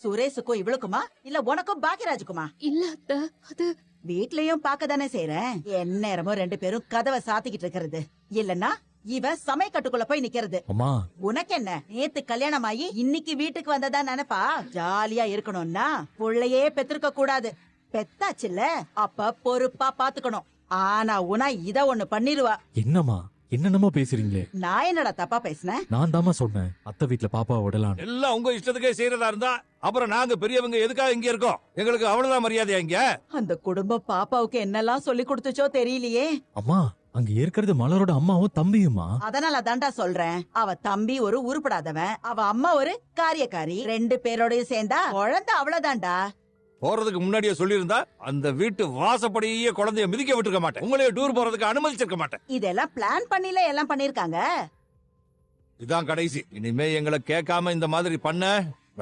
சுரேஷுக்கும் இவளுக்குமா இல்ல உனக்கும் பாக்கியராஜுக்குமா? இல்ல அத்த, அது வீட்லயும் பாக்கதானே செய்யறேன். எந்நேரமும் 2 பேரும் கதவை சாத்திக்கிட்டு இருக்கிறது. இல்லன்னா இவ சமையக்கட்டுக்குள்ள போய் நிக்கிறது. அம்மா உனக்கு என்ன, நேத்து கல்யாணம் ஆகி இன்னைக்கு வீட்டுக்கு வந்ததா நினைப்பா? ஜாலியா இருக்கணும்னா புள்ளையே பெத்திருக்க கூடாது. பெத்தாச்சுல்ல, அப்ப பொறுப்பா பாத்துக்கணும். ஆனா உனா இத ஒண்ணு பண்ணிருவா. என்னம்மா என்னென்னமோ பேசுறீங்களே? நான் என்னடா தப்பா பேசுனேன்? நான் தாமா சொன்னேன் அத்தை வீட்டுல பாப்பாவை விடலாம். எல்லாம் உங்க இஷ்டத்துக்கே செய்யறதா இருந்தா அப்புறம் நாங்க பெரியவங்க எதுக்காக இங்க இருக்கோம்? எங்களுக்கு அவ்வளவுதான் மரியாதையா இங்க? அந்த குடும்பம் பாப்பாவுக்கு என்னெல்லாம் சொல்லி கொடுத்துச்சோ தெரியலையே. அம்மா அங்க இருக்கிறது மலரோட அம்மாவும் தம்பியுமா? அதனால தாண்டா சொல்றேன், அவ தம்பி ஒரு உருப்படாதவன், அவ அம்மா ஒரு காரியக்காரி. 2 பேரோடயும் சேர்ந்தா குழந்தை அவ்வளவுதான்டா. போறதுக்கு முன்னாடியே சொல்லியிருந்தா அந்த வீட்டு வாசப்படியே குழந்தைய மிதிக்க விட்டுருக்க மாட்டேன். உங்களையே டூர் போறதுக்கு அனுமதிச்சிருக்க மாட்டேன். இதெல்லாம் பிளான் பண்ணில எல்லாம் பண்ணிருக்காங்க. இதான் கடைசி. இனிமே எங்களை கேட்காம இந்த மாதிரி பண்ண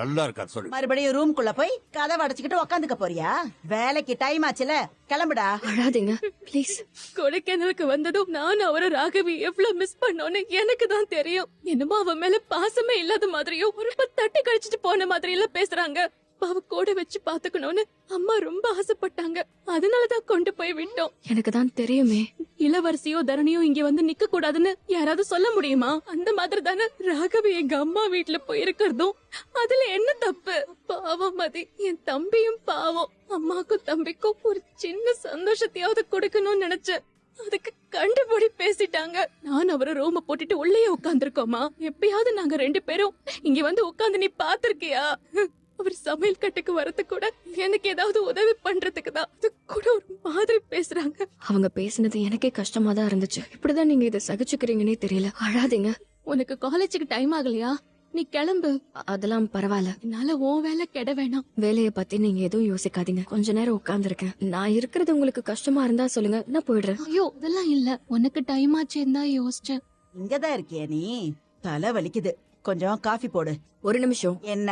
நல்லா இருக்காது சொல்லு. மறுபடியும் ரூம்குள்ள போய் கதவை அடைச்சுக்கிட்டு உக்காந்துக்க போறியா? வேலைக்கு டைம் ஆச்சுல, கிளம்புடா. அழாதீங்க ப்ளீஸ். கொடைக்கானலுக்கு வந்ததும் நான் அவரை ராகவி எவ்வளவு மிஸ் பண்ணோன்னு எனக்கு தான் தெரியும். என்னமோ அவன் மேல பாசமே இல்லாத மாதிரியும் ஒரு தட்டி கழிச்சிட்டு போன மாதிரி எல்லாம் பேசுறாங்க. அவ கூட வச்சு பாத்துக்கணும்னு அம்மா ரொம்ப ஆசைப்பட்டாங்க. அதனாலதான் கொண்டு போய் விட்டோம். எனக்கு தான் தெரியுமே, இளவரசியோ தரணியோ இங்க வந்து நிக்க கூடாதுன்னு யாராவது சொல்ல முடியுமா? அந்த மாதிரி தானே ராகவி எங்க அம்மா வீட்டுல போயிருக்கிறதும். அதுல என்ன தப்பு? பாவம் மதி, என் தம்பியும் பாவம். அம்மாக்கும் தம்பிக்கும் ஒரு சின்ன சந்தோஷத்தையாவது கொடுக்கணும்னு நினைச்சேன். அதுக்கு கண்டுபிடி பேசிட்டாங்க. நான் அவரை ரூம போட்டுட்டு உள்ளே உட்கார்ந்துருக்கோமா? எப்பயாவது நாங்க 2 பேரும் இங்க வந்து உட்கார்ந்து நீ பாத்திருக்கியா? அவர் சமையல் கட்டுக்கு வரது கூட எனக்கு ஏதாவது உதவி பண்றதுக்கு தான். அது கூட ஒரு மாதிரி பேசுறாங்க. அவங்க பேசினது எனக்கே கஷ்டமா தான் இருந்துச்சு. இப்படிதான் நீங்க இதை சகிச்சுக்கிறீங்கன்னே தெரியல. அழாதீங்க. உனக்கு காலேஜுக்கு டைம் ஆகலையா? நீ கிளம்பு. அதெல்லாம் பரவாயில்ல, என்னால உன் வேலை கெட வேணாம். வேலைய பத்தி நீங்க எதுவும் யோசிக்காதீங்க. கொஞ்ச நேரம் உட்கார்ந்துருக்கேன். நான் இருக்கிறது உங்களுக்கு கஷ்டமா இருந்தா சொல்லுங்க, நான் போயிடுறேன். ஐயோ அதெல்லாம் இல்ல, உனக்கு டைம் ஆச்சுன்னு தான் யோசிச்சேன். இங்கதான் இருக்கியா நீ? தலை வலிக்குது, கொஞ்சம் காஃபி போடு. ஒரு நிமிஷம். என்ன?